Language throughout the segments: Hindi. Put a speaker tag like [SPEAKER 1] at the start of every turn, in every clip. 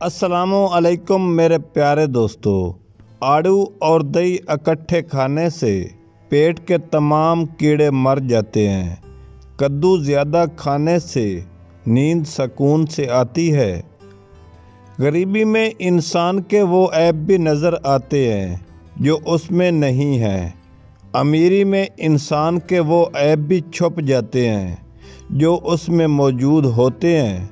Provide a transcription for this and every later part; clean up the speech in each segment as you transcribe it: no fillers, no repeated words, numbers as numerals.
[SPEAKER 1] अस्सलामु अलैकुम मेरे प्यारे दोस्तों। आड़ू और दही इकट्ठे खाने से पेट के तमाम कीड़े मर जाते हैं। कद्दू ज़्यादा खाने से नींद सुकून से आती है। गरीबी में इंसान के वो ऐब भी नज़र आते हैं जो उसमें नहीं हैं। अमीरी में इंसान के वो ऐब भी छुप जाते हैं जो उसमें मौजूद होते हैं।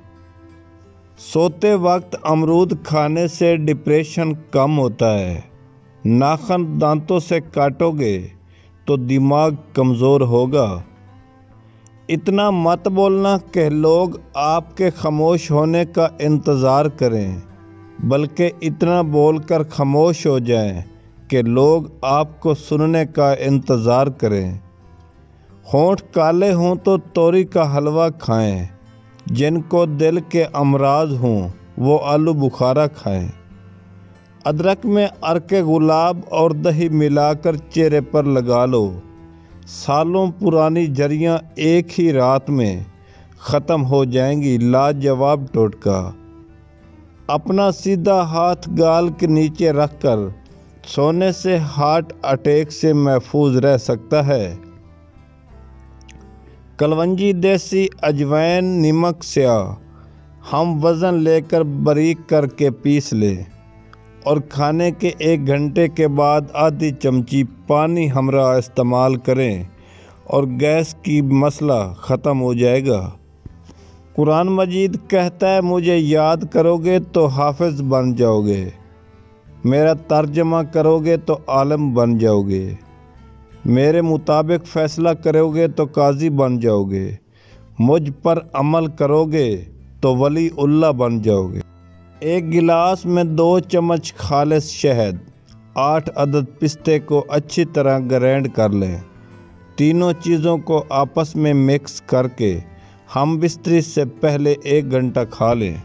[SPEAKER 1] सोते वक्त अमरूद खाने से डिप्रेशन कम होता है। नाखून दांतों से काटोगे तो दिमाग कमज़ोर होगा। इतना मत बोलना कि लोग आपके खामोश होने का इंतज़ार करें, बल्कि इतना बोलकर खामोश हो जाएं कि लोग आपको सुनने का इंतज़ार करें। होंठ काले हों तो तोरी का हलवा खाएं। जिनको दिल के अमराज हों वो आलू बुखारा खाएं। अदरक में अर्क गुलाब और दही मिलाकर चेहरे पर लगा लो। सालों पुरानी झुर्रियाँ एक ही रात में ख़त्म हो जाएंगी। लाजवाब टोटका। अपना सीधा हाथ गाल के नीचे रखकर सोने से हार्ट अटैक से महफूज रह सकता है। कलवंजी, देसी अजवाइन, नमक, स्याह हम वज़न लेकर बारीक करके पीस लें और खाने के 1 घंटे के बाद आधी चमची पानी हमरा इस्तेमाल करें और गैस की मसला ख़त्म हो जाएगा। कुरान मजीद कहता है, मुझे याद करोगे तो हाफिज़ बन जाओगे, मेरा तर्जमा करोगे तो आलिम बन जाओगे, मेरे मुताबिक फ़ैसला करोगे तो काजी बन जाओगे, मुझ पर अमल करोगे तो वली उल्लाह बन जाओगे। 1 गिलास में 2 चम्मच खालिस शहद, 8 अदद पिस्ते को अच्छी तरह ग्राइंड कर लें। तीनों चीज़ों को आपस में मिक्स करके हम बिस्तरी से पहले 1 घंटा खा लें।